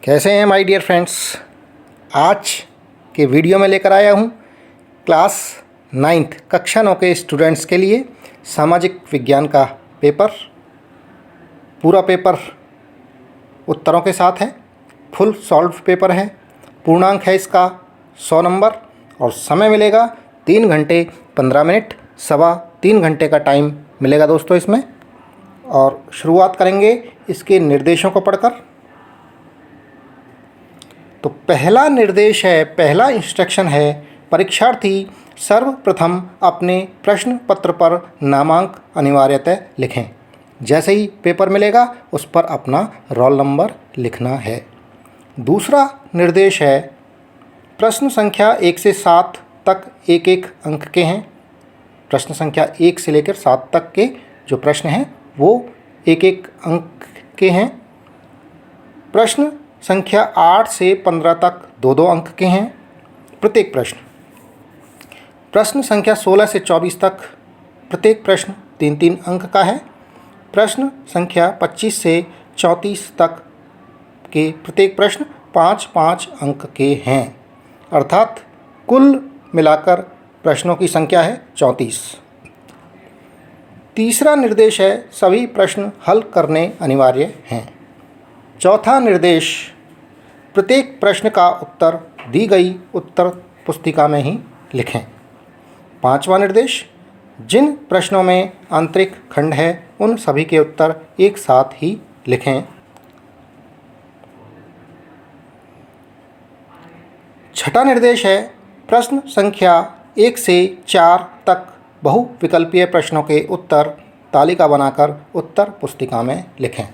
कैसे हैं my dear friends. आज के वीडियो में लेकर आया हूँ क्लास 9th कक्षा 9 के स्टूडेंट्स के लिए सामाजिक विज्ञान का पेपर। पूरा पेपर उत्तरों के साथ है, फुल सॉल्व पेपर है। पूर्णांक है इसका 100 नंबर और समय मिलेगा 3 घंटे 15 मिनट, सवा 3 घंटे का टाइम मिलेगा दोस्तों इसमें। और शुरुआत करेंगे इसके निर्देशों को पढ़कर। तो पहला निर्देश है, पहला इंस्ट्रक्शन है, परीक्षार्थी सर्वप्रथम अपने प्रश्न पत्र पर नामांक अनिवार्यतः लिखें। जैसे ही पेपर मिलेगा उस पर अपना रोल नंबर लिखना है। दूसरा निर्देश है, प्रश्न संख्या 1 से 7 तक एक एक अंक के हैं। प्रश्न संख्या 1 से लेकर 7 तक के जो प्रश्न हैं वो एक एक अंक के हैं। प्रश्न संख्या 8 से 15 तक 2-2 अंक के हैं प्रत्येक प्रश्न। प्रश्न संख्या 16 से 24 तक प्रत्येक प्रश्न 3-3 अंक का है। प्रश्न संख्या 25 से 34 तक के प्रत्येक प्रश्न 5-5 अंक के हैं। अर्थात कुल मिलाकर प्रश्नों की संख्या है 34। तीसरा निर्देश है, सभी प्रश्न हल करने अनिवार्य हैं। चौथा निर्देश, प्रत्येक प्रश्न का उत्तर दी गई उत्तर पुस्तिका में ही लिखें। पांचवा निर्देश, जिन प्रश्नों में आंतरिक खंड है उन सभी के उत्तर एक साथ ही लिखें। छठा निर्देश है, प्रश्न संख्या 1 से 4 तक बहुविकल्पीय प्रश्नों के उत्तर तालिका बनाकर उत्तर पुस्तिका में लिखें।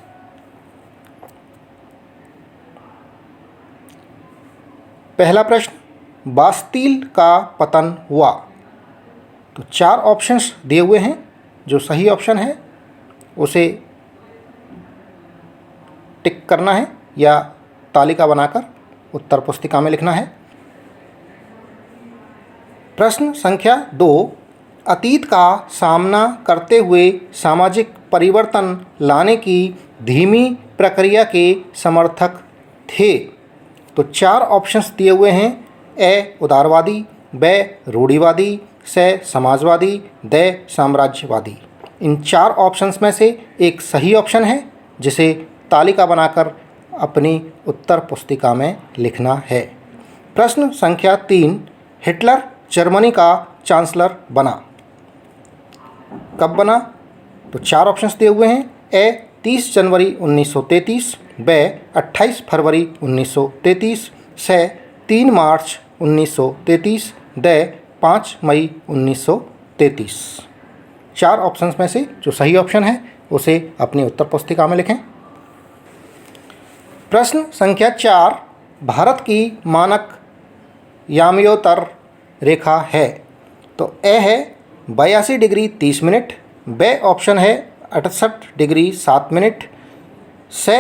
पहला प्रश्न, बास्तील का पतन हुआ। तो 4 ऑप्शंस दिए हुए हैं। जो सही ऑप्शन है उसे टिक करना है या तालिका बनाकर उत्तर पुस्तिका में लिखना है। प्रश्न संख्या 2, अतीत का सामना करते हुए सामाजिक परिवर्तन लाने की धीमी प्रक्रिया के समर्थक थे। तो 4 ऑप्शंस दिए हुए हैं। ए उदारवादी, ब रूढ़िवादी, स समाजवादी, द साम्राज्यवादी। इन 4 ऑप्शंस में से एक सही ऑप्शन है जिसे तालिका बनाकर अपनी उत्तर पुस्तिका में लिखना है। प्रश्न संख्या 3, हिटलर जर्मनी का चांसलर बना। कब बना? तो 4 ऑप्शंस दिए हुए हैं। ए 30 जनवरी 1933, ब 28 फरवरी 1933, स 3 मार्च 1933, द 5 मई 1933। 4 ऑप्शंस में से जो सही ऑप्शन है उसे अपनी उत्तर पुस्तिका में लिखें। प्रश्न संख्या 4, भारत की मानक याम्योत्तर रेखा है। तो ए है 82 डिग्री 30 मिनट, ब ऑप्शन है 68 डिग्री 7 मिनट, स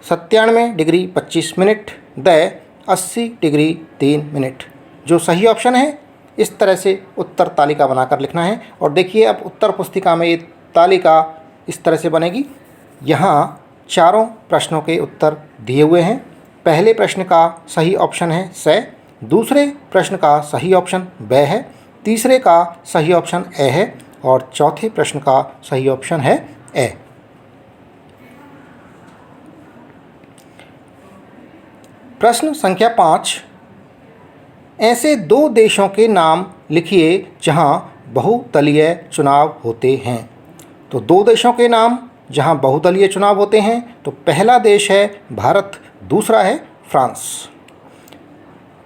97 degree 25 minute, the 80 degree 3 minute. जो सही ऑप्शन है इस तरह से उत्तर तालिका बनाकर लिखना है। और देखिए अब उत्तर पुस्तिका में ये तालिका इस तरह से बनेगी। यहाँ चारों प्रश्नों के उत्तर दिए हुए हैं। पहले प्रश्न का सही ऑप्शन है स, दूसरे प्रश्न का सही ऑप्शन ब है, तीसरे का सही ऑप्शन ए है और चौथे प्रश्न का सही ऑप्शन है ए। प्रश्न संख्या 5, ऐसे 2 देशों के नाम लिखिए जहां बहुदलीय चुनाव होते हैं। तो 2 देशों के नाम जहां बहुदलीय चुनाव होते हैं, तो पहला देश है भारत, दूसरा है फ्रांस।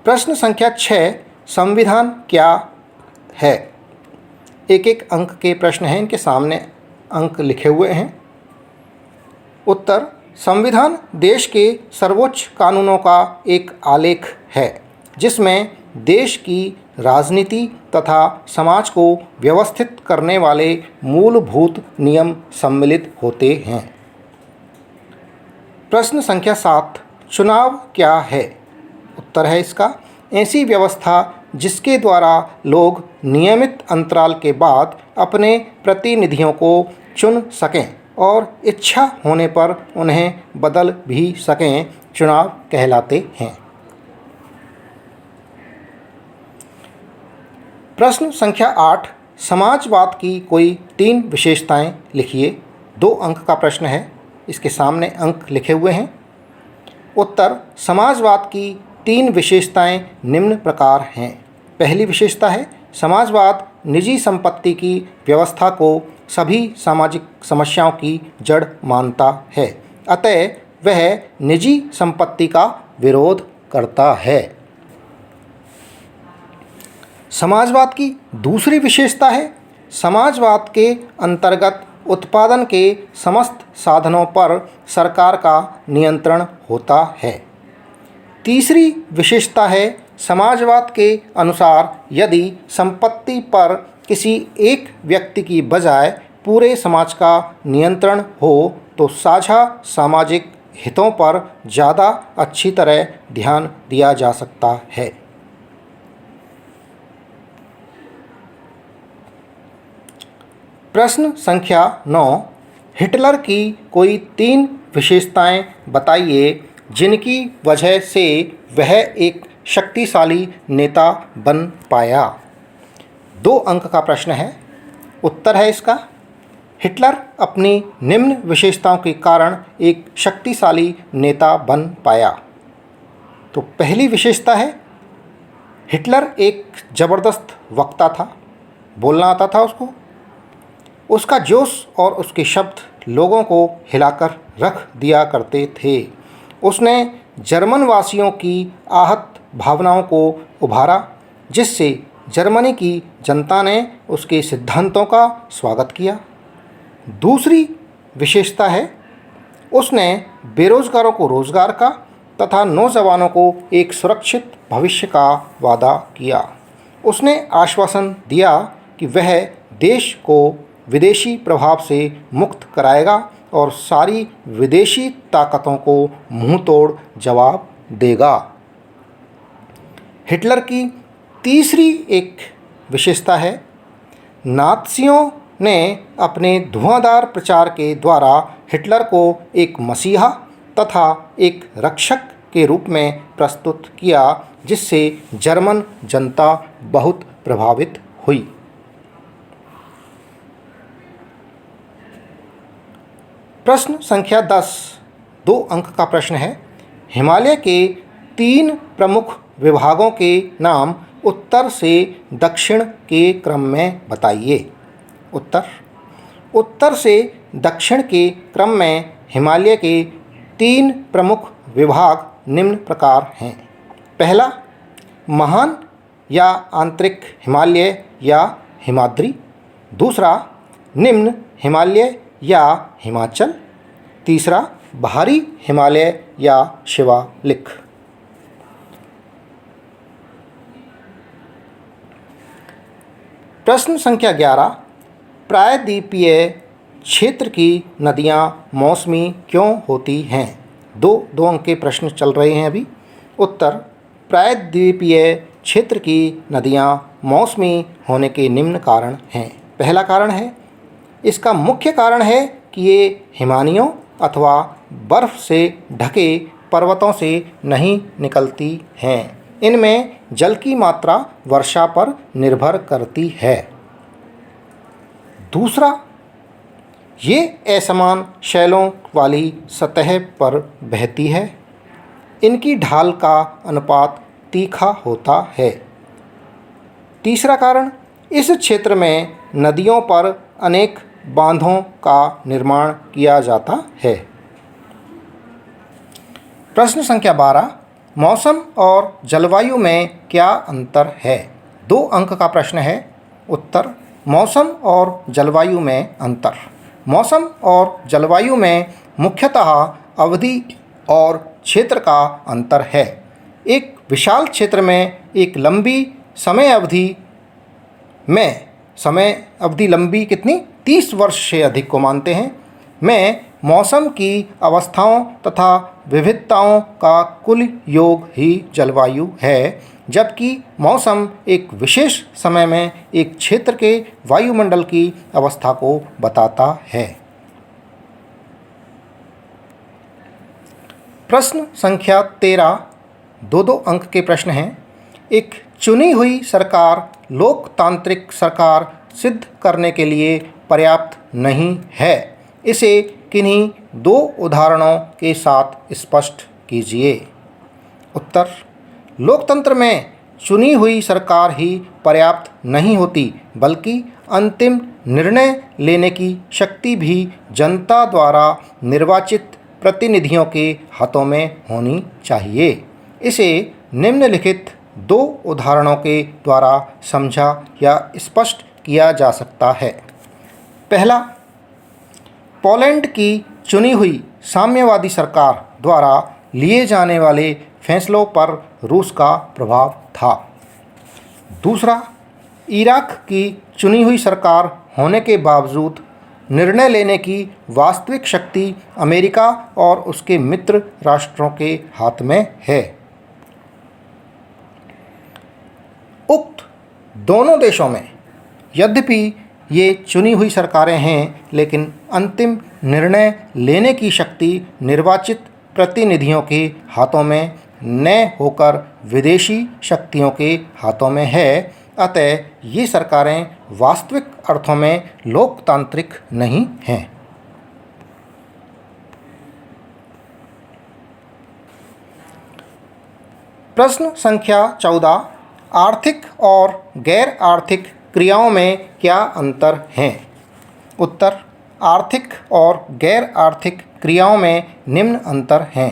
प्रश्न संख्या 6, संविधान क्या है? एक एक अंक के प्रश्न हैं, इनके सामने अंक लिखे हुए हैं। उत्तर, संविधान देश के सर्वोच्च कानूनों का एक आलेख है जिसमें देश की राजनीति तथा समाज को व्यवस्थित करने वाले मूलभूत नियम सम्मिलित होते हैं। प्रश्न संख्या 7, चुनाव क्या है? उत्तर है इसका, ऐसी व्यवस्था जिसके द्वारा लोग नियमित अंतराल के बाद अपने प्रतिनिधियों को चुन सकें और इच्छा होने पर उन्हें बदल भी सकें चुनाव कहलाते हैं। प्रश्न संख्या 8, समाजवाद की कोई 3 विशेषताएं लिखिए। 2 अंक का प्रश्न है, इसके सामने अंक लिखे हुए हैं। उत्तर, समाजवाद की 3 विशेषताएं निम्न प्रकार हैं। पहली विशेषता है, समाजवाद निजी संपत्ति की व्यवस्था को सभी सामाजिक समस्याओं की जड़ मानता है, अतः वह निजी संपत्ति का विरोध करता है। समाजवाद की दूसरी विशेषता है, समाजवाद के अंतर्गत उत्पादन के समस्त साधनों पर सरकार का नियंत्रण होता है। तीसरी विशेषता है, समाजवाद के अनुसार यदि संपत्ति पर किसी एक व्यक्ति की बजाय पूरे समाज का नियंत्रण हो तो साझा सामाजिक हितों पर ज़्यादा अच्छी तरह ध्यान दिया जा सकता है। प्रश्न संख्या 9, हिटलर की कोई 3 विशेषताएं बताइए जिनकी वजह से वह एक शक्तिशाली नेता बन पाया। 2 अंक का प्रश्न है। उत्तर है इसका, हिटलर अपनी निम्न विशेषताओं के कारण एक शक्तिशाली नेता बन पाया। तो पहली विशेषता है, हिटलर एक ज़बरदस्त वक्ता था, बोलना आता था उसको। उसका जोश और उसके शब्द लोगों को हिलाकर रख दिया करते थे। उसने जर्मन वासियों की आहत भावनाओं को उभारा, जिससे जर्मनी की जनता ने उसके सिद्धांतों का स्वागत किया। दूसरी विशेषता है, उसने बेरोजगारों को रोजगार का तथा नौजवानों को एक सुरक्षित भविष्य का वादा किया। उसने आश्वासन दिया कि वह देश को विदेशी प्रभाव से मुक्त कराएगा और सारी विदेशी ताकतों को मुंहतोड़ जवाब देगा। हिटलर की तीसरी एक विशेषता है, नात्सियों ने अपने धुआंधार प्रचार के द्वारा हिटलर को एक मसीहा तथा एक रक्षक के रूप में प्रस्तुत किया, जिससे जर्मन जनता बहुत प्रभावित हुई। प्रश्न संख्या 10, 2 अंक का प्रश्न है। हिमालय के 3 प्रमुख विभागों के नाम उत्तर से दक्षिण के क्रम में बताइए। उत्तर से दक्षिण के क्रम में हिमालय के 3 प्रमुख विभाग निम्न प्रकार हैं। पहला, महान या आंतरिक हिमालय या हिमाद्री। दूसरा, निम्न हिमालय या हिमाचल। तीसरा, बाहरी हिमालय या शिवालिक। प्रश्न संख्या 11, प्रायद्वीपीय क्षेत्र की नदियाँ मौसमी क्यों होती हैं। 2 अंक के प्रश्न चल रहे हैं अभी। उत्तर, प्रायद्वीपीय क्षेत्र की नदियाँ मौसमी होने के निम्न कारण हैं। पहला कारण है, इसका मुख्य कारण है कि ये हिमानियों अथवा बर्फ़ से ढके पर्वतों से नहीं निकलती हैं। इनमें जल की मात्रा वर्षा पर निर्भर करती है। दूसरा, ये असमान शैलों वाली सतह पर बहती है। इनकी ढाल का अनुपात तीखा होता है। तीसरा कारण, इस क्षेत्र में नदियों पर अनेक बांधों का निर्माण किया जाता है। प्रश्न संख्या 12, मौसम और जलवायु में क्या अंतर है। 2 अंक का प्रश्न है। उत्तर, मौसम और जलवायु में अंतर। मौसम और जलवायु में मुख्यतः अवधि और क्षेत्र का अंतर है। एक विशाल क्षेत्र में एक लंबी समय अवधि लंबी कितनी 30 वर्ष से अधिक को मानते हैं, में मौसम की अवस्थाओं तथा विविधताओं का कुल योग ही जलवायु है, जबकि मौसम एक विशेष समय में एक क्षेत्र के वायुमंडल की अवस्था को बताता है। प्रश्न संख्या 13 दो अंक के प्रश्न हैं। एक चुनी हुई सरकार लोकतांत्रिक सरकार सिद्ध करने के लिए पर्याप्त नहीं है। इसे किन्हीं दो उदाहरणों के साथ स्पष्ट कीजिए। उत्तर: लोकतंत्र में चुनी हुई सरकार ही पर्याप्त नहीं होती, बल्कि अंतिम निर्णय लेने की शक्ति भी जनता द्वारा निर्वाचित प्रतिनिधियों के हाथों में होनी चाहिए। इसे निम्नलिखित दो उदाहरणों के द्वारा समझा या स्पष्ट किया जा सकता है। पहला, पोलैंड की चुनी हुई साम्यवादी सरकार द्वारा लिए जाने वाले फैसलों पर रूस का प्रभाव था। दूसरा, इराक की चुनी हुई सरकार होने के बावजूद निर्णय लेने की वास्तविक शक्ति अमेरिका और उसके मित्र राष्ट्रों के हाथ में है। उक्त दोनों देशों में यद्यपि ये चुनी हुई सरकारें हैं, लेकिन अंतिम निर्णय लेने की शक्ति निर्वाचित प्रतिनिधियों के हाथों में न होकर विदेशी शक्तियों के हाथों में है। अतः ये सरकारें वास्तविक अर्थों में लोकतांत्रिक नहीं हैं। प्रश्न संख्या 14, आर्थिक और गैर आर्थिक क्रियाओं में क्या अंतर है? उत्तर: आर्थिक और गैर आर्थिक क्रियाओं में निम्न अंतर हैं।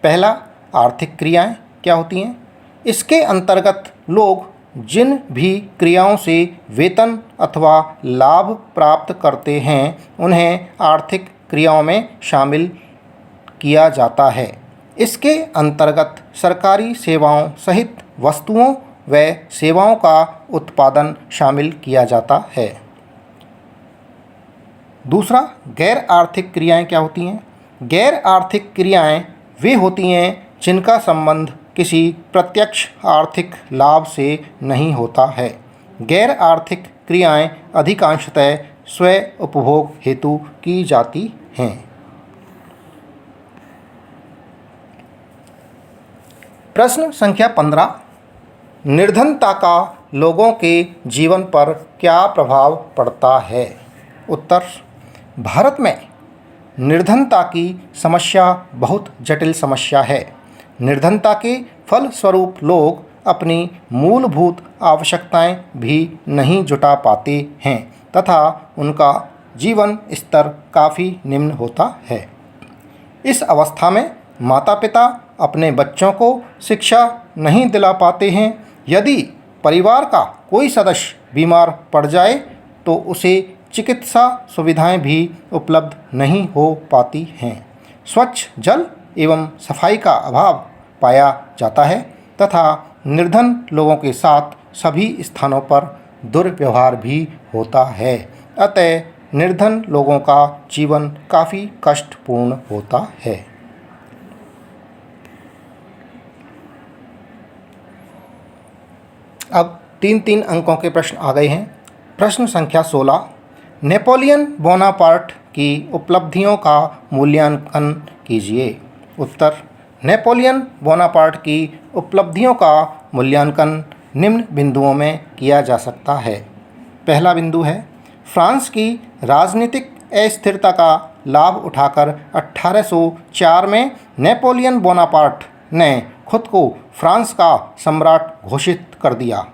पहला, आर्थिक क्रियाएं क्या होती हैं? इसके अंतर्गत लोग जिन भी क्रियाओं से वेतन अथवा लाभ प्राप्त करते हैं, उन्हें आर्थिक क्रियाओं में शामिल किया जाता है। इसके अंतर्गत सरकारी सेवाओं सहित वस्तुओं व सेवाओं का उत्पादन शामिल किया जाता है। दूसरा, गैर आर्थिक क्रियाएं क्या होती हैं? गैर आर्थिक क्रियाएं वे होती हैं जिनका संबंध किसी प्रत्यक्ष आर्थिक लाभ से नहीं होता है। गैर आर्थिक क्रियाएं अधिकांशतः स्व उपभोग हेतु की जाती हैं। प्रश्न संख्या 15, निर्धनता का लोगों के जीवन पर क्या प्रभाव पड़ता है? उत्तर: भारत में निर्धनता की समस्या बहुत जटिल समस्या है। निर्धनता के फलस्वरूप लोग अपनी मूलभूत आवश्यकताएं भी नहीं जुटा पाते हैं तथा उनका जीवन स्तर काफ़ी निम्न होता है। इस अवस्था में माता पिता अपने बच्चों को शिक्षा नहीं दिला पाते हैं। यदि परिवार का कोई सदस्य बीमार पड़ जाए तो उसे चिकित्सा सुविधाएं भी उपलब्ध नहीं हो पाती हैं। स्वच्छ जल एवं सफाई का अभाव पाया जाता है तथा निर्धन लोगों के साथ सभी स्थानों पर दुर्व्यवहार भी होता है। अतः निर्धन लोगों का जीवन काफ़ी कष्टपूर्ण होता है। अब 3-3 अंकों के प्रश्न आ गए हैं। प्रश्न संख्या 16, नेपोलियन बोनापार्ट की उपलब्धियों का मूल्यांकन कीजिए। उत्तर: नेपोलियन बोनापार्ट की उपलब्धियों का मूल्यांकन निम्न बिंदुओं में किया जा सकता है। पहला बिंदु है, फ्रांस की राजनीतिक अस्थिरता का लाभ उठाकर 1804 में नेपोलियन बोनापार्ट ने खुद को फ्रांस का सम्राट घोषित कर दिया।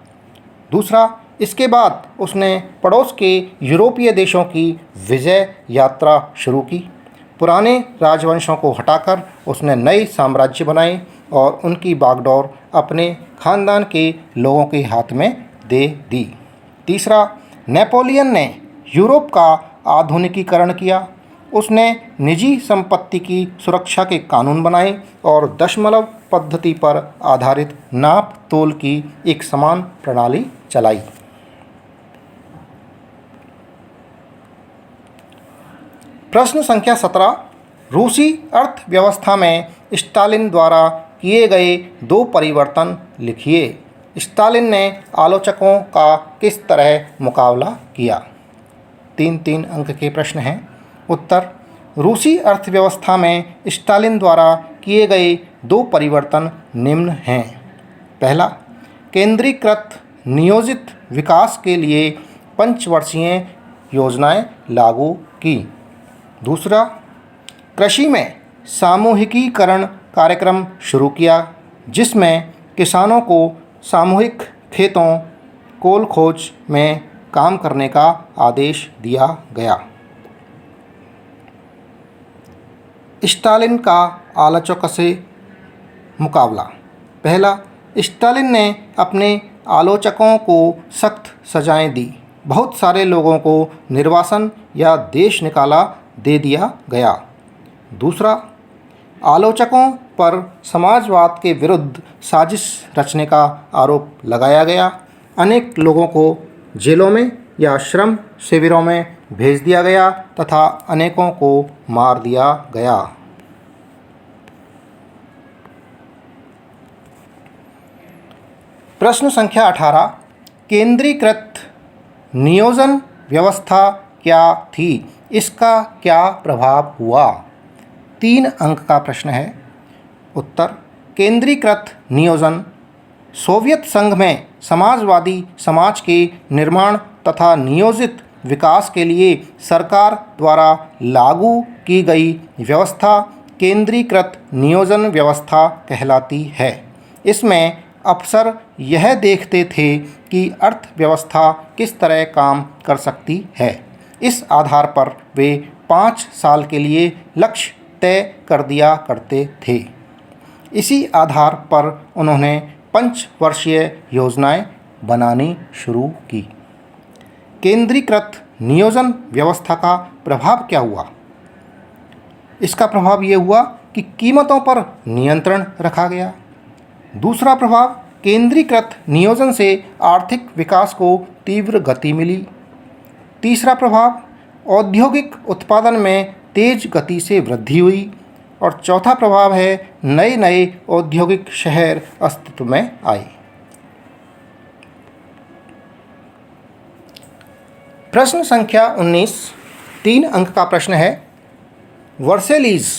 दूसरा, इसके बाद उसने पड़ोस के यूरोपीय देशों की विजय यात्रा शुरू की। पुराने राजवंशों को हटाकर उसने नए साम्राज्य बनाए और उनकी बागडोर अपने खानदान के लोगों के हाथ में दे दी। तीसरा, नेपोलियन ने यूरोप का आधुनिकीकरण किया। उसने निजी संपत्ति की सुरक्षा के कानून बनाए और दशमलव पद्धति पर आधारित नाप तोल की एक समान प्रणाली चलाई। प्रश्न संख्या 17, रूसी अर्थव्यवस्था में स्टालिन द्वारा किए गए 2 परिवर्तन लिखिए। स्टालिन ने आलोचकों का किस तरह मुकाबला किया? 3-3 अंक के प्रश्न हैं। उत्तर: रूसी अर्थव्यवस्था में स्टालिन द्वारा किए गए 2 परिवर्तन निम्न हैं। पहला, केंद्रीकृत नियोजित विकास के लिए पंचवर्षीय योजनाएं लागू की। दूसरा, कृषि में सामूहिकीकरण कार्यक्रम शुरू किया, जिसमें किसानों को सामूहिक खेतों कोल खोज में काम करने का आदेश दिया गया। स्टालिन का आलोचकों से मुकाबला। पहला, स्टालिन ने अपने आलोचकों को सख्त सजाएं दी। बहुत सारे लोगों को निर्वासन या देश निकाला दे दिया गया। दूसरा, आलोचकों पर समाजवाद के विरुद्ध साजिश रचने का आरोप लगाया गया। अनेक लोगों को जेलों में या श्रम शिविरों में भेज दिया गया तथा अनेकों को मार दिया गया। प्रश्न संख्या 18, केंद्रीकृत नियोजन व्यवस्था क्या थी? इसका क्या प्रभाव हुआ? 3 अंक का प्रश्न है। उत्तर, केंद्रीकृत नियोजन सोवियत संघ में समाजवादी समाज के निर्माण तथा नियोजित विकास के लिए सरकार द्वारा लागू की गई व्यवस्था केंद्रीकृत नियोजन व्यवस्था कहलाती है। इसमें अफसर यह देखते थे कि अर्थव्यवस्था किस तरह काम कर सकती है। इस आधार पर वे 5 साल के लिए लक्ष्य तय कर दिया करते थे। इसी आधार पर उन्होंने पंचवर्षीय योजनाएं बनानी शुरू की। केंद्रीकृत नियोजन व्यवस्था का प्रभाव क्या हुआ? इसका प्रभाव ये हुआ कि कीमतों पर नियंत्रण रखा गया। दूसरा प्रभाव, केंद्रीकृत नियोजन से आर्थिक विकास को तीव्र गति मिली। तीसरा प्रभाव, औद्योगिक उत्पादन में तेज गति से वृद्धि हुई। और चौथा प्रभाव है, नए नए औद्योगिक शहर अस्तित्व में आए। प्रश्न संख्या 19, 3 अंक का प्रश्न है। वर्सेलीज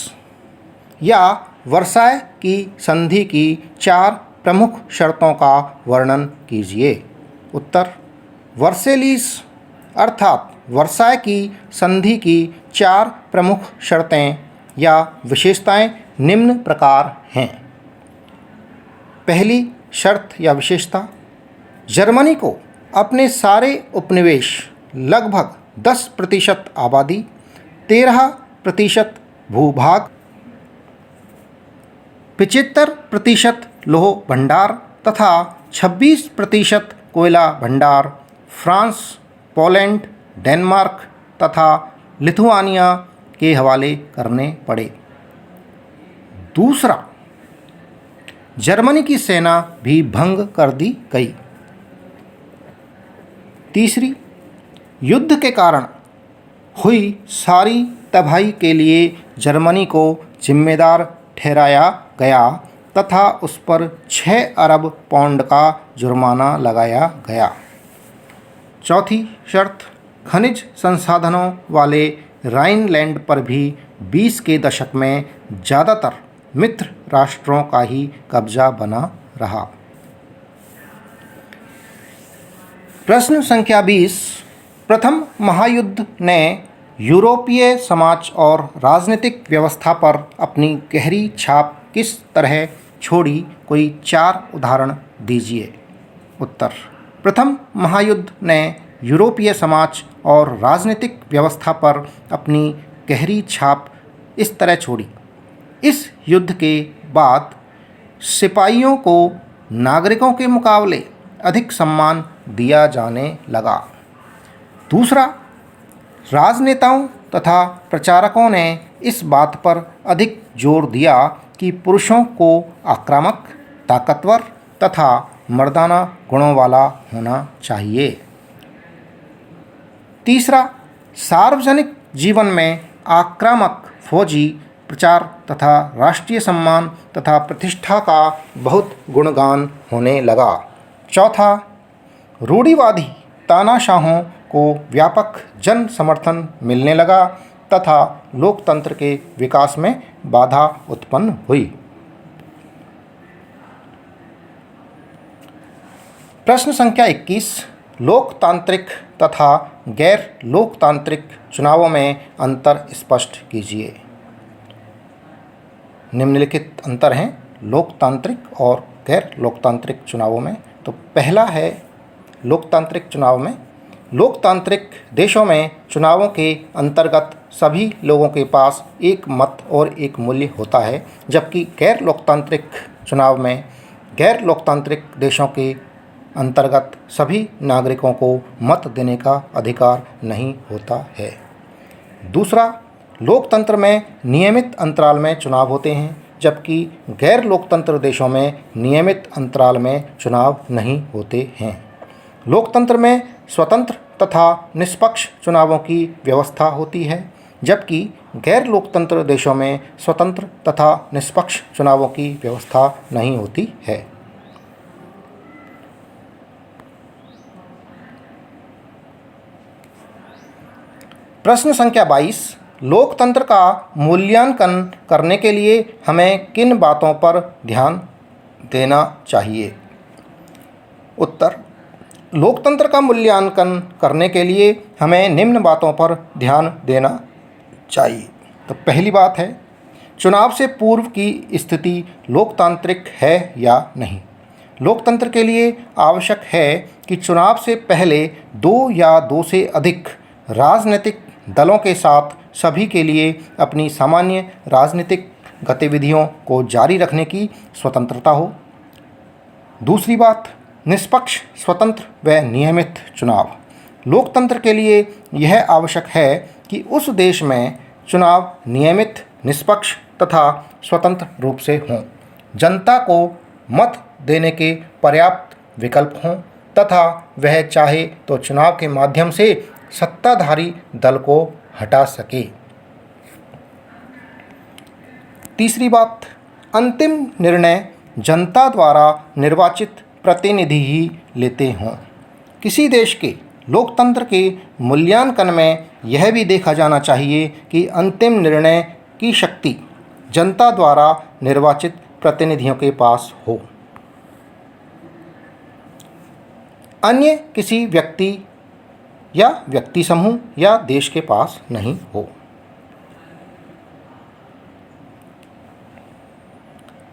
या वर्साय की संधि की 4 प्रमुख शर्तों का वर्णन कीजिए। उत्तर, वर्सेलीज अर्थात वर्साय की संधि की 4 प्रमुख शर्तें या विशेषताएं निम्न प्रकार हैं। पहली शर्त या विशेषता, जर्मनी को अपने सारे उपनिवेश, लगभग 10% आबादी, 13% भूभाग, 75% लौह भंडार तथा 26% कोयला भंडार फ्रांस, पोलैंड, डेनमार्क तथा लिथुआनिया के हवाले करने पड़े। दूसरा, जर्मनी की सेना भी भंग कर दी गई। तीसरी, युद्ध के कारण हुई सारी तबाही के लिए जर्मनी को जिम्मेदार ठहराया गया तथा उस पर 6 अरब पाउंड का जुर्माना लगाया गया। चौथी शर्त, खनिज संसाधनों वाले राइनलैंड पर भी 20 के दशक में ज़्यादातर मित्र राष्ट्रों का ही कब्जा बना रहा। प्रश्न संख्या 20, प्रथम महायुद्ध ने यूरोपीय समाज और राजनीतिक व्यवस्था पर अपनी गहरी छाप किस तरह छोड़ी? कोई 4 उदाहरण दीजिए। उत्तर, प्रथम महायुद्ध ने यूरोपीय समाज और राजनीतिक व्यवस्था पर अपनी गहरी छाप इस तरह छोड़ी। इस युद्ध के बाद सिपाहियों को नागरिकों के मुकाबले अधिक सम्मान दिया जाने लगा। दूसरा, राजनेताओं तथा प्रचारकों ने इस बात पर अधिक जोर दिया कि पुरुषों को आक्रामक, ताकतवर तथा मर्दाना गुणों वाला होना चाहिए। तीसरा, सार्वजनिक जीवन में आक्रामक फौजी प्रचार तथा राष्ट्रीय सम्मान तथा प्रतिष्ठा का बहुत गुणगान होने लगा। चौथा, रूढ़िवादी तानाशाहों को व्यापक जन समर्थन मिलने लगा। तथा लोकतंत्र के विकास में बाधा उत्पन्न हुई। प्रश्न संख्या 21, लोकतांत्रिक तथा गैर लोकतांत्रिक चुनावों में अंतर स्पष्ट कीजिए। निम्नलिखित अंतर हैं लोकतांत्रिक और गैर लोकतांत्रिक चुनावों में। तो पहला है लोकतांत्रिक चुनाव में, लोकतांत्रिक देशों में चुनावों के अंतर्गत सभी लोगों के पास एक मत और एक मूल्य होता है, जबकि गैर लोकतांत्रिक चुनाव में गैर लोकतांत्रिक देशों के अंतर्गत सभी नागरिकों को मत देने का अधिकार नहीं होता है। दूसरा, लोकतंत्र में नियमित अंतराल में चुनाव होते हैं, जबकि गैर लोकतंत्र देशों में नियमित अंतराल में चुनाव नहीं होते हैं। लोकतंत्र में स्वतंत्र तथा निष्पक्ष चुनावों की व्यवस्था होती है, जबकि गैर लोकतंत्र देशों में स्वतंत्र तथा निष्पक्ष चुनावों की व्यवस्था नहीं होती है। प्रश्न संख्या 22, लोकतंत्र का मूल्यांकन करने के लिए हमें किन बातों पर ध्यान देना चाहिए? उत्तर, लोकतंत्र का मूल्यांकन करने के लिए हमें निम्न बातों पर ध्यान देना चाहिए। तो पहली बात है, चुनाव से पूर्व की स्थिति लोकतांत्रिक है या नहीं। लोकतंत्र के लिए आवश्यक है कि चुनाव से पहले 2 या 2 से अधिक राजनीतिक दलों के साथ सभी के लिए अपनी सामान्य राजनीतिक गतिविधियों को जारी रखने की स्वतंत्रता हो। दूसरी बात, निष्पक्ष, स्वतंत्र व नियमित चुनाव। लोकतंत्र के लिए यह आवश्यक है कि उस देश में चुनाव नियमित, निष्पक्ष तथा स्वतंत्र रूप से हों, जनता को मत देने के पर्याप्त विकल्प हों तथा वह चाहे तो चुनाव के माध्यम से सत्ताधारी दल को हटा सके। तीसरी बात, अंतिम निर्णय जनता द्वारा निर्वाचित प्रतिनिधि ही लेते हों। किसी देश के लोकतंत्र के मूल्यांकन में यह भी देखा जाना चाहिए कि अंतिम निर्णय की शक्ति जनता द्वारा निर्वाचित प्रतिनिधियों के पास हो, अन्य किसी व्यक्ति या व्यक्ति समूह या देश के पास नहीं हो।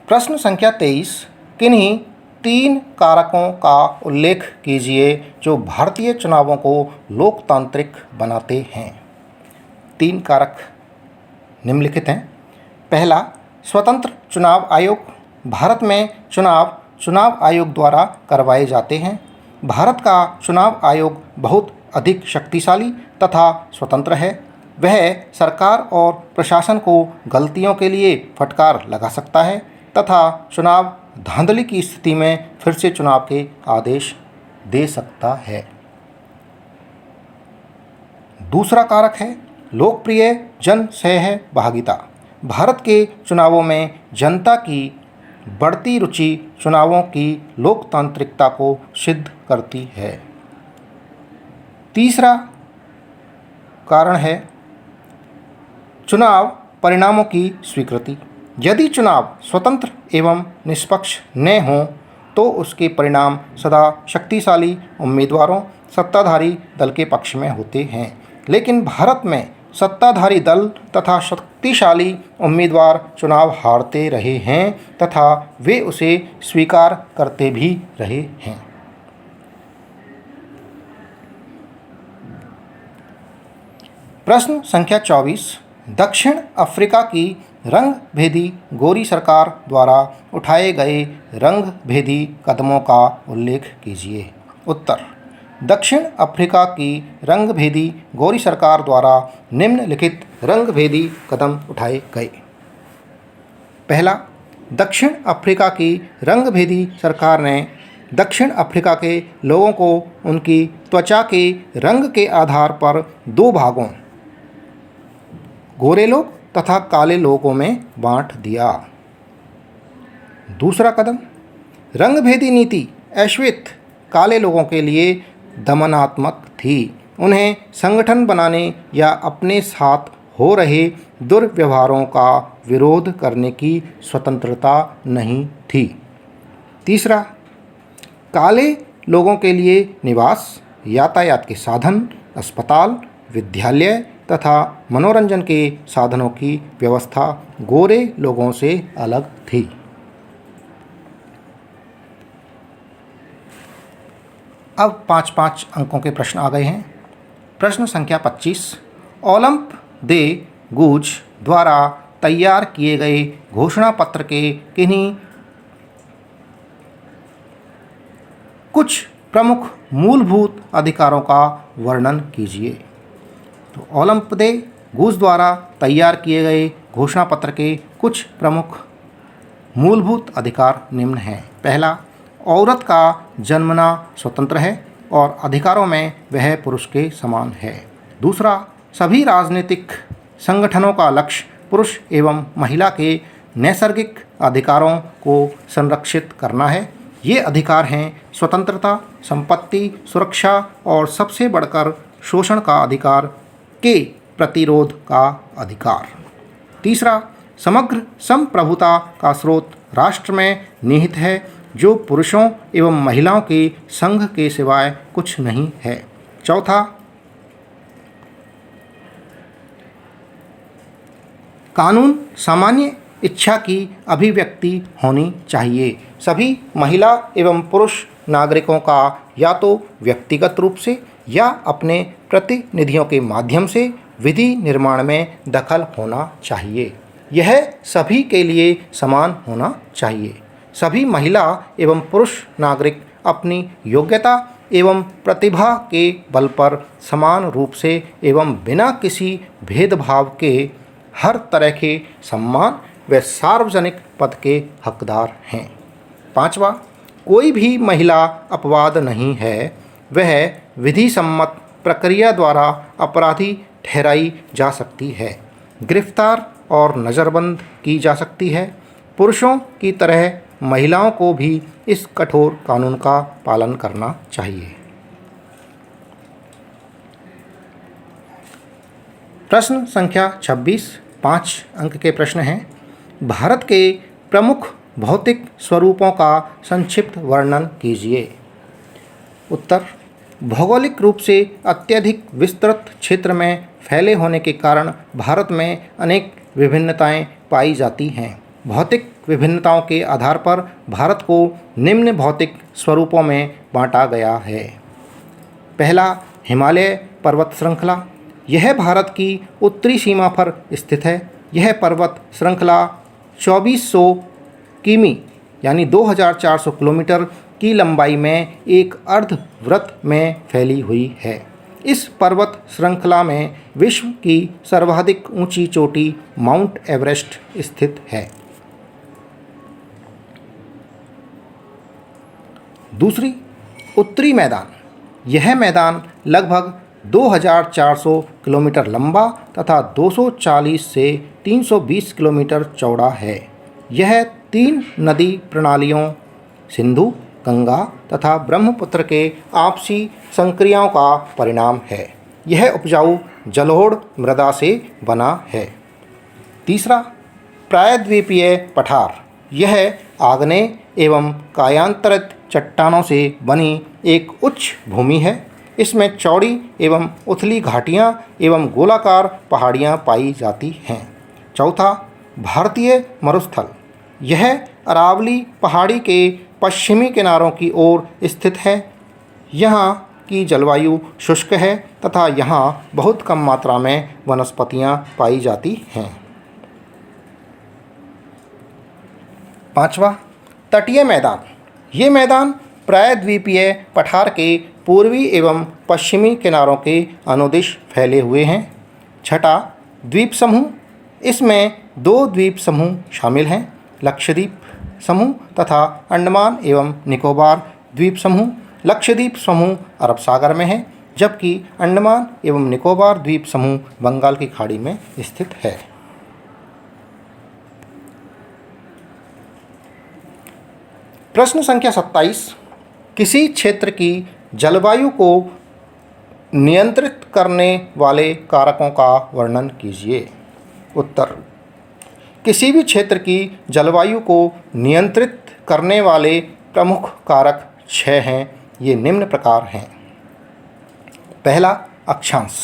प्रश्न संख्या 23, किन्हीं 3 कारकों का उल्लेख कीजिए जो भारतीय चुनावों को लोकतांत्रिक बनाते हैं। 3 कारक निम्नलिखित हैं। पहला, स्वतंत्र चुनाव आयोग। भारत में चुनाव आयोग द्वारा करवाए जाते हैं। भारत का चुनाव आयोग बहुत अधिक शक्तिशाली तथा स्वतंत्र है। वह सरकार और प्रशासन को गलतियों के लिए फटकार लगा सकता है तथा चुनाव धांधली की स्थिति में फिर से चुनाव के आदेश दे सकता है। दूसरा कारक है लोकप्रिय जन सहभागिता। भारत के चुनावों में जनता की बढ़ती रुचि चुनावों की लोकतांत्रिकता को सिद्ध करती है। तीसरा कारण है चुनाव परिणामों की स्वीकृति। यदि चुनाव स्वतंत्र एवं निष्पक्ष न हों तो उसके परिणाम सदा शक्तिशाली उम्मीदवारों, सत्ताधारी दल के पक्ष में होते हैं। लेकिन भारत में सत्ताधारी दल तथा शक्तिशाली उम्मीदवार चुनाव हारते रहे हैं तथा वे उसे स्वीकार करते भी रहे हैं। प्रश्न संख्या 24, दक्षिण अफ्रीका की रंगभेदी गोरी सरकार द्वारा उठाए गए रंगभेदी कदमों का उल्लेख कीजिए। उत्तर, दक्षिण अफ्रीका की रंगभेदी गोरी सरकार द्वारा निम्नलिखित रंगभेदी कदम उठाए गए। पहला, दक्षिण अफ्रीका की रंगभेदी सरकार ने दक्षिण अफ्रीका के लोगों को उनकी त्वचा के रंग के आधार पर 2 भागों, गोरे लोग तथा काले लोगों में बांट दिया। दूसरा कदम, रंगभेदी नीति अश्वेत काले लोगों के लिए दमनात्मक थी। उन्हें संगठन बनाने या अपने साथ हो रहे दुर्व्यवहारों का विरोध करने की स्वतंत्रता नहीं थी। तीसरा, काले लोगों के लिए निवास, यातायात के साधन, अस्पताल, विद्यालय तथा मनोरंजन के साधनों की व्यवस्था गोरे लोगों से अलग थी। अब 5-5 अंकों के प्रश्न आ गए हैं। प्रश्न संख्या 25, ओलंप दे गूज द्वारा तैयार किए गए घोषणा पत्र के किन्हीं कुछ प्रमुख मूलभूत अधिकारों का वर्णन कीजिए। तो ओलंप दे गूज द्वारा तैयार किए गए घोषणा पत्र के कुछ प्रमुख मूलभूत अधिकार निम्न हैं। पहला, औरत का जन्मना स्वतंत्र है और अधिकारों में वह पुरुष के समान है। दूसरा, सभी राजनीतिक संगठनों का लक्ष्य पुरुष एवं महिला के नैसर्गिक अधिकारों को संरक्षित करना है। ये अधिकार हैं स्वतंत्रता, संपत्ति, सुरक्षा और सबसे बढ़कर शोषण का अधिकार के प्रतिरोध का अधिकार। तीसरा, समग्र संप्रभुता का स्रोत राष्ट्र में निहित है, जो पुरुषों एवं महिलाओं के संघ के सिवाय कुछ नहीं है। चौथा, कानून सामान्य इच्छा की अभिव्यक्ति होनी चाहिए। सभी महिला एवं पुरुष नागरिकों का या तो व्यक्तिगत रूप से या अपने प्रतिनिधियों के माध्यम से विधि निर्माण में दखल होना चाहिए। यह सभी के लिए समान होना चाहिए। सभी महिला एवं पुरुष नागरिक अपनी योग्यता एवं प्रतिभा के बल पर समान रूप से एवं बिना किसी भेदभाव के हर तरह के सम्मान व सार्वजनिक पद के हकदार हैं। पांचवा, कोई भी महिला अपवाद नहीं है। वह विधि सम्मत प्रक्रिया द्वारा अपराधी ठहराई जा सकती है, गिरफ्तार और नज़रबंद की जा सकती है। पुरुषों की तरह महिलाओं को भी इस कठोर कानून का पालन करना चाहिए। प्रश्न संख्या 26, 5 अंक के प्रश्न हैं। भारत के प्रमुख भौतिक स्वरूपों का संक्षिप्त वर्णन कीजिए। उत्तर, भौगोलिक रूप से अत्यधिक विस्तृत क्षेत्र में फैले होने के कारण भारत में अनेक विभिन्नताएं पाई जाती हैं। भौतिक विभिन्नताओं के आधार पर भारत को निम्न भौतिक स्वरूपों में बांटा गया है। पहला, हिमालय पर्वत श्रृंखला। यह भारत की उत्तरी सीमा पर स्थित है। यह पर्वत श्रृंखला 2400 किमी यानी 2400 किलोमीटर की लंबाई में एक अर्धवृत्त में फैली हुई है। इस पर्वत श्रृंखला में विश्व की सर्वाधिक ऊंची चोटी माउंट एवरेस्ट स्थित है। दूसरी, उत्तरी मैदान। यह मैदान लगभग 2400 किलोमीटर लंबा तथा 240 से 320 किलोमीटर चौड़ा है। यह 3 नदी प्रणालियों सिंधु, गंगा तथा ब्रह्मपुत्र के आपसी संक्रियाओं का परिणाम है। यह उपजाऊ जलोढ़ मृदा से बना है। तीसरा, प्रायद्वीपीय पठार। यह आग्नेय एवं कायांतरित चट्टानों से बनी एक उच्च भूमि है। इसमें चौड़ी एवं उथली घाटियाँ एवं गोलाकार पहाड़ियाँ पाई जाती हैं। चौथा, भारतीय मरुस्थल। यह अरावली पहाड़ी के पश्चिमी किनारों की ओर स्थित है। यहाँ की जलवायु शुष्क है तथा यहाँ बहुत कम मात्रा में वनस्पतियाँ पाई जाती हैं। पांचवा, तटीय मैदान। ये मैदान प्रायद्वीपीय पठार के पूर्वी एवं पश्चिमी किनारों के अनुदिश फैले हुए हैं। छठा, द्वीप समूह। इसमें 2 द्वीप समूह शामिल हैं, लक्षद्वीप समूह तथा अंडमान एवं निकोबार द्वीप समूह। लक्षद्वीप समूह अरब सागर में है, जबकि अंडमान एवं निकोबार द्वीप समूह बंगाल की खाड़ी में स्थित है। प्रश्न संख्या 27, किसी क्षेत्र की जलवायु को नियंत्रित करने वाले कारकों का वर्णन कीजिए। उत्तर, किसी भी क्षेत्र की जलवायु को नियंत्रित करने वाले प्रमुख कारक 6 हैं। ये निम्न प्रकार हैं। पहला, अक्षांश।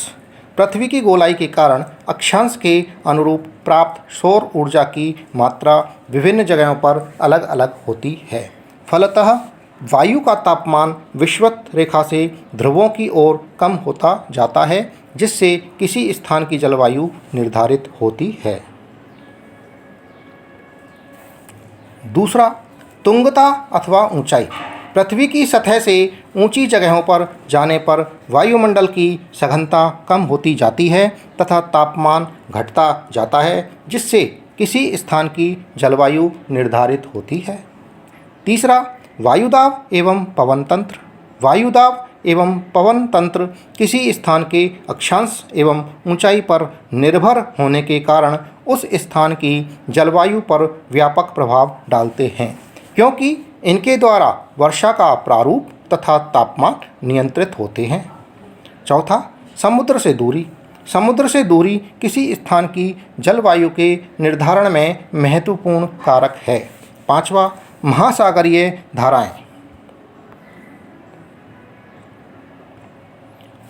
पृथ्वी की गोलाई के कारण अक्षांश के अनुरूप प्राप्त सौर ऊर्जा की मात्रा विभिन्न जगहों पर अलग अलग होती है। फलतः वायु का तापमान विषुवत रेखा से ध्रुवों की ओर कम होता जाता है, जिससे किसी स्थान की जलवायु निर्धारित होती है। दूसरा, तुंगता अथवा ऊंचाई। पृथ्वी की सतह से ऊंची जगहों पर जाने पर वायुमंडल की सघनता कम होती जाती है तथा तापमान घटता जाता है, जिससे किसी स्थान की जलवायु निर्धारित होती है। तीसरा, वायुदाब एवं पवन तंत्र। वायुदाब एवं पवन तंत्र किसी स्थान के अक्षांश एवं ऊंचाई पर निर्भर होने के कारण उस स्थान की जलवायु पर व्यापक प्रभाव डालते हैं, क्योंकि इनके द्वारा वर्षा का प्रारूप तथा तापमान नियंत्रित होते हैं। चौथा, समुद्र से दूरी। समुद्र से दूरी किसी स्थान की जलवायु के निर्धारण में महत्वपूर्ण कारक है। पांचवा, महासागरीय धाराएं।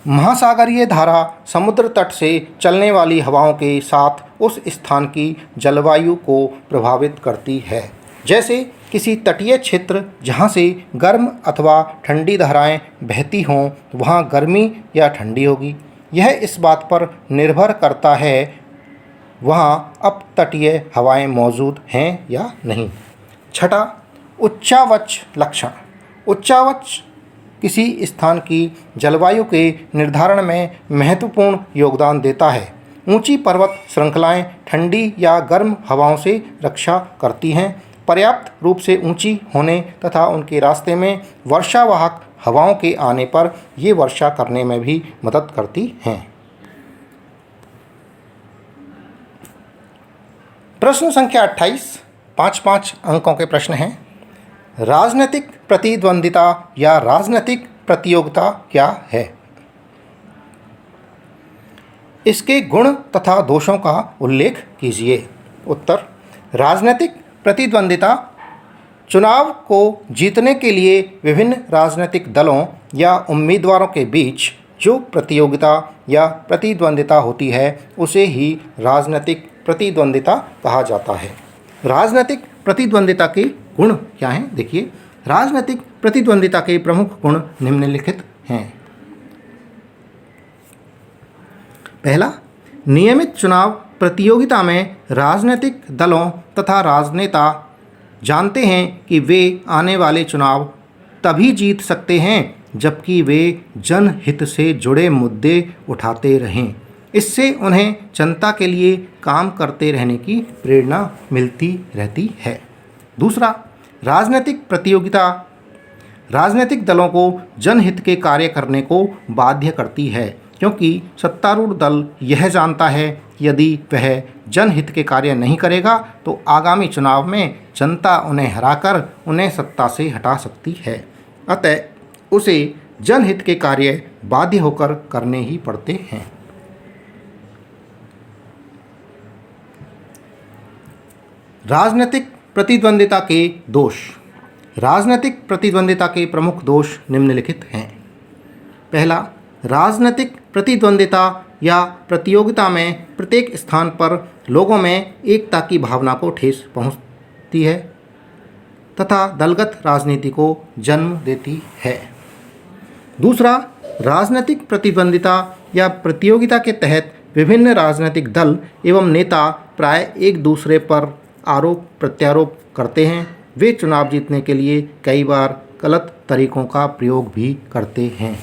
महासागरीय धारा समुद्र तट से चलने वाली हवाओं के साथ उस स्थान की जलवायु को प्रभावित करती है। जैसे किसी तटीय क्षेत्र जहाँ से गर्म अथवा ठंडी धाराएं बहती हों, वहाँ गर्मी या ठंडी होगी। यह इस बात पर निर्भर करता है वहाँ अपतटीय हवाएं मौजूद हैं या नहीं। छठा, उच्चावच लक्षण। उच्चावच किसी स्थान की जलवायु के निर्धारण में महत्वपूर्ण योगदान देता है। ऊंची पर्वत श्रृंखलाएं ठंडी या गर्म हवाओं से रक्षा करती हैं। पर्याप्त रूप से ऊंची होने तथा उनके रास्ते में वर्षावाहक हवाओं के आने पर ये वर्षा करने में भी मदद करती हैं। प्रश्न संख्या 28, 5-5 अंकों के प्रश्न हैं। राजनीतिक प्रतिद्वंदिता या राजनीतिक प्रतियोगिता क्या है? इसके गुण तथा दोषों का उल्लेख कीजिए। उत्तर, राजनीतिक प्रतिद्वंदिता चुनाव को जीतने के लिए विभिन्न राजनीतिक दलों या उम्मीदवारों के बीच जो प्रतियोगिता या प्रतिद्वंदिता होती है उसे ही राजनीतिक प्रतिद्वंदिता कहा जाता है। राजनीतिक प्रतिद्वंदिता के गुण क्या हैं? देखिए, राजनीतिक प्रतिद्वंदिता के प्रमुख गुण निम्नलिखित हैं। पहला, नियमित चुनाव प्रतियोगिता में राजनीतिक दलों तथा राजनेता जानते हैं कि वे आने वाले चुनाव तभी जीत सकते हैं जबकि वे जनहित से जुड़े मुद्दे उठाते रहें। इससे उन्हें जनता के लिए काम करते रहने की प्रेरणा मिलती रहती है। दूसरा, राजनीतिक प्रतियोगिता राजनीतिक दलों को जनहित के कार्य करने को बाध्य करती है, क्योंकि सत्तारूढ़ दल यह जानता है कि यदि वह जनहित के कार्य नहीं करेगा तो आगामी चुनाव में जनता उन्हें हराकर उन्हें सत्ता से हटा सकती है। अतः उसे जनहित के कार्य बाध्य होकर करने ही पड़ते हैं। राजनीतिक प्रतिद्वंदिता के दोष। राजनीतिक प्रतिद्वंदिता के प्रमुख दोष निम्नलिखित हैं। पहला, राजनीतिक प्रतिद्वंदिता या प्रतियोगिता में प्रत्येक स्थान पर लोगों में एकता की भावना को ठेस पहुंचती है तथा दलगत राजनीति को जन्म देती है। दूसरा, राजनीतिक प्रतिद्वंदिता या प्रतियोगिता के तहत विभिन्न राजनीतिक दल एवं नेता प्राय एक दूसरे पर आरोप प्रत्यारोप करते हैं। वे चुनाव जीतने के लिए कई बार गलत तरीकों का प्रयोग भी करते हैं।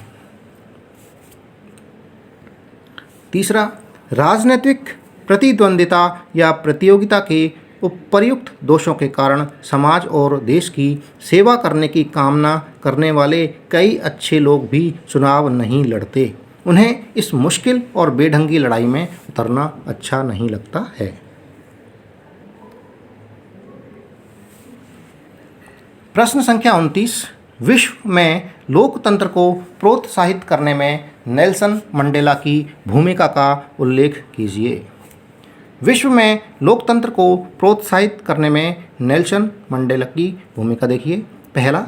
तीसरा, राजनीतिक प्रतिद्वंदिता या प्रतियोगिता के उपर्युक्त दोषों के कारण समाज और देश की सेवा करने की कामना करने वाले कई अच्छे लोग भी चुनाव नहीं लड़ते। उन्हें इस मुश्किल और बेढंगी लड़ाई में उतरना अच्छा नहीं लगता है। प्रश्न संख्या 29, विश्व में लोकतंत्र को प्रोत्साहित करने में नेल्सन मंडेला की भूमिका का उल्लेख कीजिए। विश्व में लोकतंत्र को प्रोत्साहित करने में नेल्सन मंडेला की भूमिका देखिए। पहला,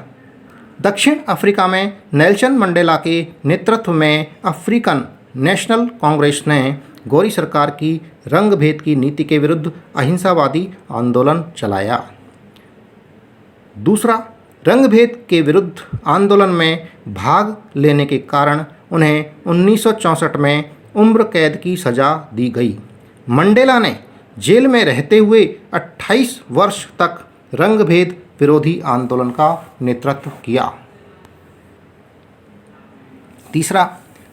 दक्षिण अफ्रीका में नेल्सन मंडेला के नेतृत्व में अफ्रीकन नेशनल कांग्रेस ने गोरी सरकार की रंगभेद की नीति के विरुद्ध अहिंसावादी आंदोलन चलाया। दूसरा, रंगभेद के विरुद्ध आंदोलन में भाग लेने के कारण उन्हें 1964 में उम्र कैद की सज़ा दी गई। मंडेला ने जेल में रहते हुए 28 वर्ष तक रंगभेद विरोधी आंदोलन का नेतृत्व किया। तीसरा,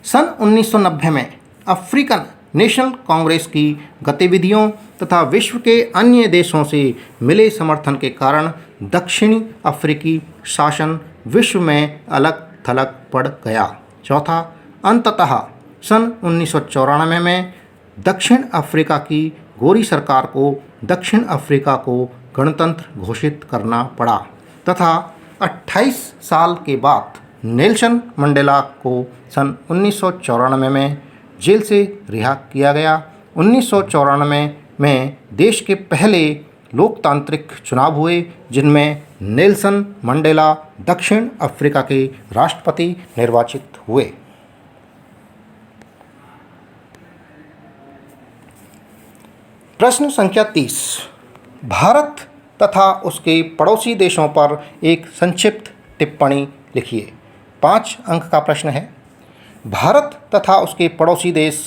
सन 1990 में अफ्रीकन नेशनल कांग्रेस की गतिविधियों तथा विश्व के अन्य देशों से मिले समर्थन के कारण दक्षिणी अफ्रीकी शासन विश्व में अलग थलग पड़ गया। चौथा, अंततः सन 1994 में दक्षिण अफ्रीका की गोरी सरकार को दक्षिण अफ्रीका को गणतंत्र घोषित करना पड़ा तथा 28 साल के बाद नेल्सन मंडेला को सन 1994 में जेल से रिहा किया गया। 1994 में देश के पहले लोकतांत्रिक चुनाव हुए जिनमें नेल्सन मंडेला दक्षिण अफ्रीका के राष्ट्रपति निर्वाचित हुए। प्रश्न संख्या 30, भारत तथा उसके पड़ोसी देशों पर एक संक्षिप्त टिप्पणी लिखिए। 5 अंक का प्रश्न है। भारत तथा उसके पड़ोसी देश।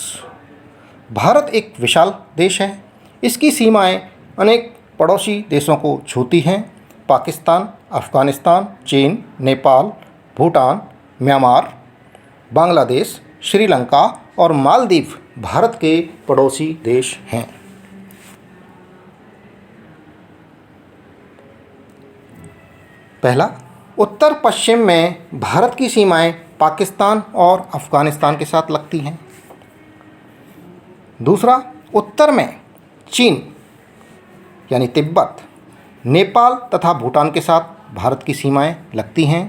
भारत एक विशाल देश है। इसकी सीमाएं अनेक पड़ोसी देशों को छूती हैं। पाकिस्तान, अफ़गानिस्तान, चीन, नेपाल, भूटान, म्यांमार, बांग्लादेश, श्रीलंका और मालदीव भारत के पड़ोसी देश हैं। पहला, उत्तर पश्चिम में भारत की सीमाएं पाकिस्तान और अफ़गानिस्तान के साथ लगती हैं। दूसरा, उत्तर में चीन यानी तिब्बत, नेपाल तथा भूटान के साथ भारत की सीमाएं लगती हैं।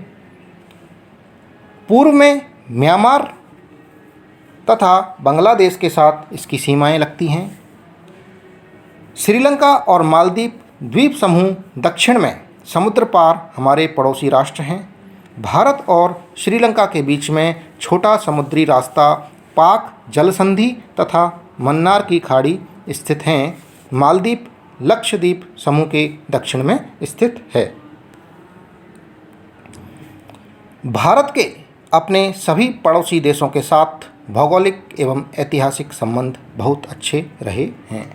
पूर्व में म्यांमार तथा बांग्लादेश के साथ इसकी सीमाएं लगती हैं। श्रीलंका और मालदीव द्वीप समूह दक्षिण में समुद्र पार हमारे पड़ोसी राष्ट्र हैं। भारत और श्रीलंका के बीच में छोटा समुद्री रास्ता पाक जलसंधि तथा मन्नार की खाड़ी स्थित हैं। मालदीव लक्षद्वीप समूह के दक्षिण में स्थित है। भारत के अपने सभी पड़ोसी देशों के साथ भौगोलिक एवं ऐतिहासिक संबंध बहुत अच्छे रहे हैं।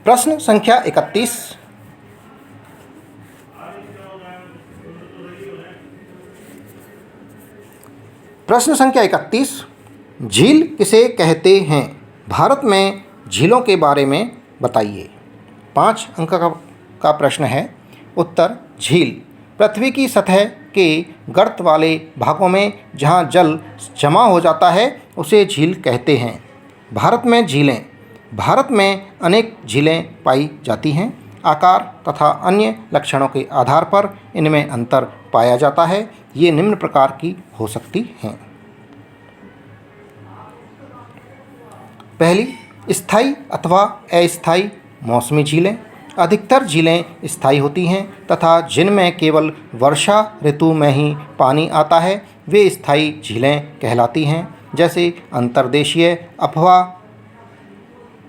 प्रश्न संख्या 31, प्रश्न संख्या 31, झील किसे कहते हैं? भारत में झीलों के बारे में बताइए। 5 अंक का प्रश्न है। उत्तर, झील पृथ्वी की सतह के गर्त वाले भागों में जहाँ जल जमा हो जाता है उसे झील कहते हैं। भारत में अनेक झीलें पाई जाती हैं। आकार तथा अन्य लक्षणों के आधार पर इनमें अंतर पाया जाता है। ये निम्न प्रकार की हो सकती हैं। पहली, स्थायी अथवा अस्थायी मौसमी झीलें। अधिकतर झीलें स्थायी होती हैं तथा जिनमें केवल वर्षा ऋतु में ही पानी आता है वे स्थायी झीलें कहलाती हैं। जैसे अंतर्देशीय अफवाह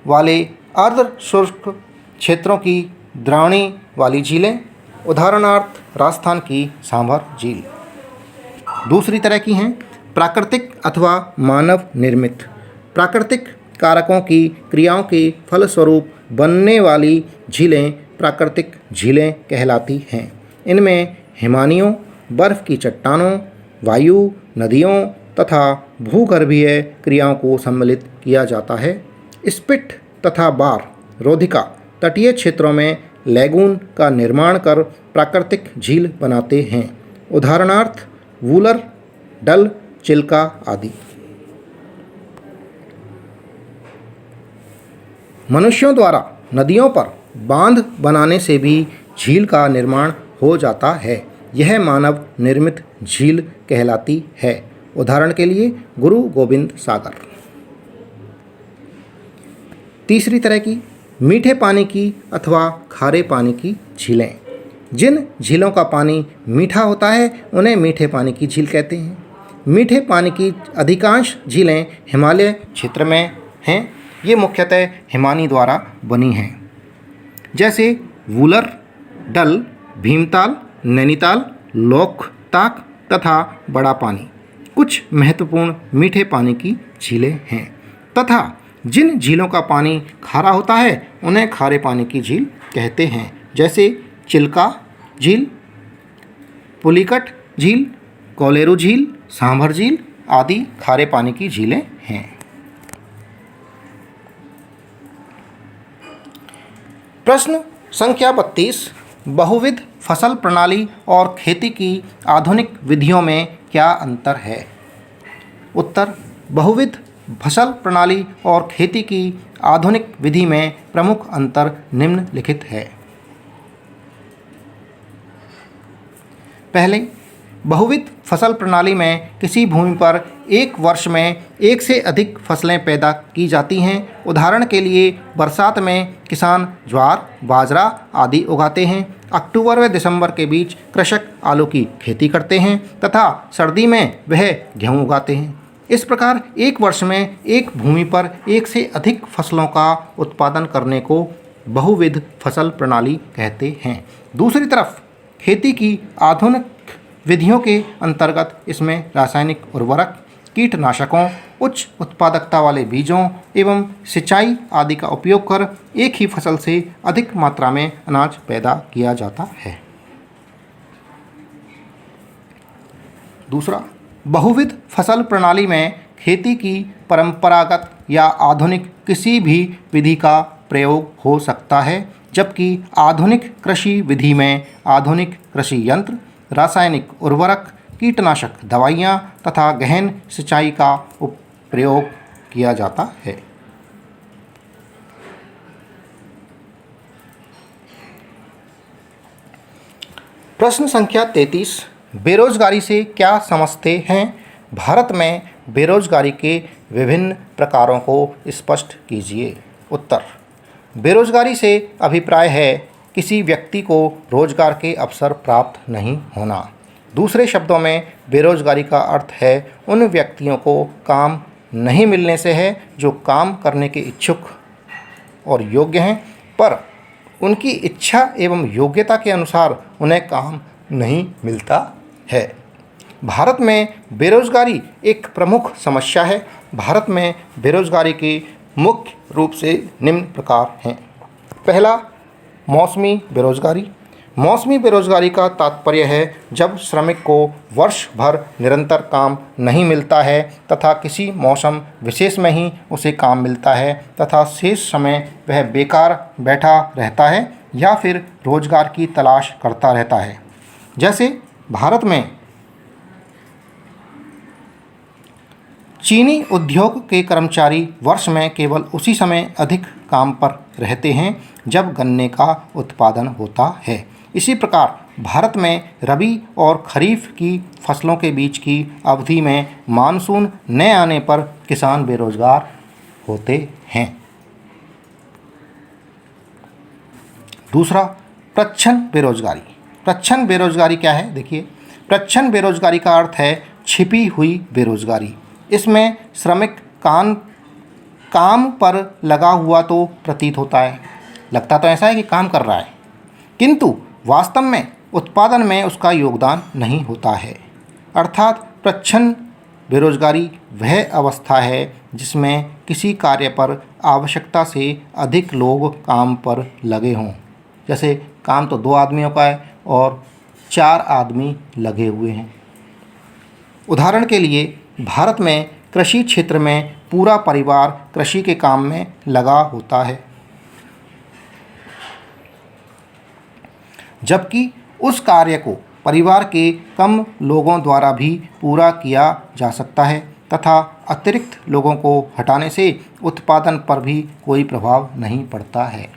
वाले अर्ध शुष्क क्षेत्रों की द्रावणी वाली झीलें, उदाहरणार्थ राजस्थान की सांभर झील। दूसरी तरह की हैं प्राकृतिक अथवा मानव निर्मित। प्राकृतिक कारकों की क्रियाओं के फलस्वरूप बनने वाली झीलें प्राकृतिक झीलें कहलाती हैं। इनमें हिमानियों, बर्फ़ की चट्टानों, वायु, नदियों तथा भूगर्भीय क्रियाओं को सम्मिलित किया जाता है। स्पिट तथा बार रोधिका तटीय क्षेत्रों में लैगून का निर्माण कर प्राकृतिक झील बनाते हैं। उदाहरणार्थ वूलर, डल, चिल्का आदि। मनुष्यों द्वारा नदियों पर बांध बनाने से भी झील का निर्माण हो जाता है। यह मानव निर्मित झील कहलाती है। उदाहरण के लिए गुरु गोबिंद सागर। तीसरी तरह की मीठे पानी की अथवा खारे पानी की झीलें। जिन झीलों का पानी मीठा होता है उन्हें मीठे पानी की झील कहते हैं। मीठे पानी की अधिकांश झीलें हिमालय क्षेत्र में हैं। ये मुख्यतः हिमानी द्वारा बनी हैं, जैसे वूलर, डल, भीमताल, नैनीताल, लोकताक तथा बड़ा पानी कुछ महत्वपूर्ण मीठे पानी की झीलें हैं। तथा जिन झीलों का पानी खारा होता है उन्हें खारे पानी की झील कहते हैं, जैसे चिल्का झील, पुलिकट झील, कोलेरू झील, सांभर झील आदि खारे पानी की झीलें हैं। प्रश्न संख्या 32। बहुविध फसल प्रणाली और खेती की आधुनिक विधियों में क्या अंतर है? उत्तर: बहुविध फसल प्रणाली और खेती की आधुनिक विधि में प्रमुख अंतर निम्नलिखित है। पहले, बहुविध फसल प्रणाली में किसी भूमि पर एक वर्ष में एक से अधिक फसलें पैदा की जाती हैं। उदाहरण के लिए बरसात में किसान ज्वार, बाजरा आदि उगाते हैं। अक्टूबर व दिसंबर के बीच कृषक आलू की खेती करते हैं तथा सर्दी में वह गेहूँ उगाते हैं। इस प्रकार एक वर्ष में एक भूमि पर एक से अधिक फसलों का उत्पादन करने को बहुविध फसल प्रणाली कहते हैं। दूसरी तरफ खेती की आधुनिक विधियों के अंतर्गत इसमें रासायनिक उर्वरक, कीटनाशकों, उच्च उत्पादकता वाले बीजों एवं सिंचाई आदि का उपयोग कर एक ही फसल से अधिक मात्रा में अनाज पैदा किया जाता है। दूसरा, बहुविध फसल प्रणाली में खेती की परंपरागत या आधुनिक किसी भी विधि का प्रयोग हो सकता है, जबकि आधुनिक कृषि विधि में आधुनिक कृषि यंत्र, रासायनिक उर्वरक, कीटनाशक दवाइयाँ तथा गहन सिंचाई का प्रयोग किया जाता है। प्रश्न संख्या 33। बेरोजगारी से क्या समझते हैं? भारत में बेरोजगारी के विभिन्न प्रकारों को स्पष्ट कीजिए। उत्तर: बेरोजगारी से अभिप्राय है किसी व्यक्ति को रोजगार के अवसर प्राप्त नहीं होना। दूसरे शब्दों में बेरोजगारी का अर्थ है उन व्यक्तियों को काम नहीं मिलने से है जो काम करने के इच्छुक और योग्य हैं, पर उनकी इच्छा एवं योग्यता के अनुसार उन्हें काम नहीं मिलता है। भारत में बेरोजगारी एक प्रमुख समस्या है। भारत में बेरोजगारी के मुख्य रूप से निम्न प्रकार हैं। पहला, मौसमी बेरोजगारी। मौसमी बेरोजगारी का तात्पर्य है जब श्रमिक को वर्ष भर निरंतर काम नहीं मिलता है तथा किसी मौसम विशेष में ही उसे काम मिलता है तथा शेष समय वह बेकार बैठा रहता है या फिर रोजगार की तलाश करता रहता है। जैसे भारत में चीनी उद्योग के कर्मचारी वर्ष में केवल उसी समय अधिक काम पर रहते हैं जब गन्ने का उत्पादन होता है। इसी प्रकार भारत में रबी और खरीफ की फसलों के बीच की अवधि में मानसून न आने पर किसान बेरोजगार होते हैं। दूसरा, प्रच्छन्न बेरोजगारी। प्रच्छन्न बेरोजगारी क्या है? देखिए, प्रच्छन्न बेरोजगारी का अर्थ है छिपी हुई बेरोजगारी। इसमें श्रमिक काम पर लगा हुआ तो प्रतीत होता है, लगता तो ऐसा है कि काम कर रहा है, किंतु वास्तव में उत्पादन में उसका योगदान नहीं होता है। अर्थात प्रच्छन्न बेरोजगारी वह अवस्था है जिसमें किसी कार्य पर आवश्यकता से अधिक लोग काम पर लगे हों। जैसे काम तो 2 आदमियों का है और 4 आदमी लगे हुए हैं। उदाहरण के लिए भारत में कृषि क्षेत्र में पूरा परिवार कृषि के काम में लगा होता है, जबकि उस कार्य को परिवार के कम लोगों द्वारा भी पूरा किया जा सकता है तथा अतिरिक्त लोगों को हटाने से उत्पादन पर भी कोई प्रभाव नहीं पड़ता है।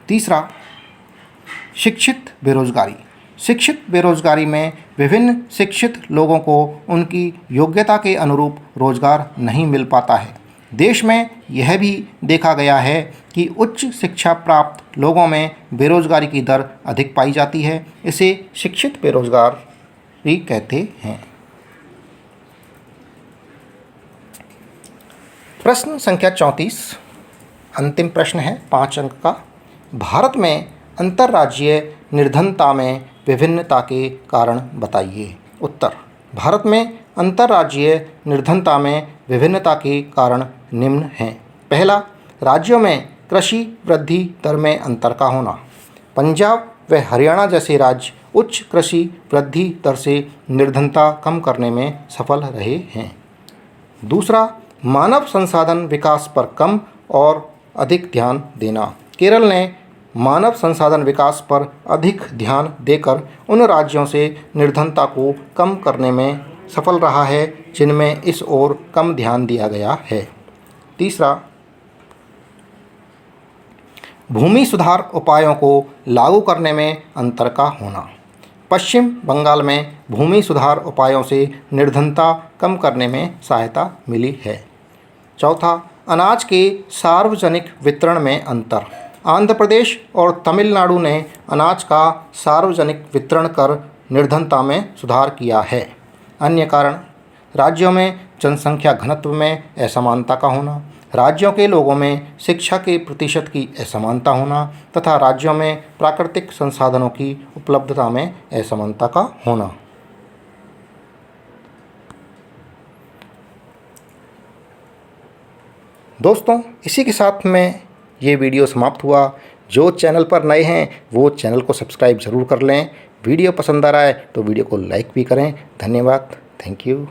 तीसरा, शिक्षित बेरोजगारी। शिक्षित बेरोजगारी में विभिन्न शिक्षित लोगों को उनकी योग्यता के अनुरूप रोजगार नहीं मिल पाता है। देश में यह भी देखा गया है कि उच्च शिक्षा प्राप्त लोगों में बेरोजगारी की दर अधिक पाई जाती है। इसे शिक्षित बेरोजगारी कहते हैं। प्रश्न संख्या 34 अंतिम प्रश्न है 5 अंक का। भारत में अंतर्राज्यीय निर्धनता में विभिन्नता के कारण बताइए। उत्तर, भारत में अंतर्राज्यीय निर्धनता में विभिन्नता के कारण निम्न हैं। पहला, राज्यों में कृषि वृद्धि दर में अंतर का होना। पंजाब व हरियाणा जैसे राज्य उच्च कृषि वृद्धि दर से निर्धनता कम करने में सफल रहे हैं। दूसरा, मानव संसाधन विकास पर कम और अधिक ध्यान देना। केरल ने मानव संसाधन विकास पर अधिक ध्यान देकर उन राज्यों से निर्धनता को कम करने में सफल रहा है जिनमें इस ओर कम ध्यान दिया गया है। तीसरा, भूमि सुधार उपायों को लागू करने में अंतर का होना। पश्चिम बंगाल में भूमि सुधार उपायों से निर्धनता कम करने में सहायता मिली है। चौथा, अनाज के सार्वजनिक वितरण में अंतर। आंध्र प्रदेश और तमिलनाडु ने अनाज का सार्वजनिक वितरण कर निर्धनता में सुधार किया है। अन्य कारण, राज्यों में जनसंख्या घनत्व में असमानता का होना, राज्यों के लोगों में शिक्षा के प्रतिशत की असमानता होना तथा राज्यों में प्राकृतिक संसाधनों की उपलब्धता में असमानता का होना। दोस्तों, इसी के साथ में ये वीडियो समाप्त हुआ। जो चैनल पर नए हैं वो चैनल को सब्सक्राइब ज़रूर कर लें। वीडियो पसंद आ रहा है तो वीडियो को लाइक भी करें। धन्यवाद। Thank you.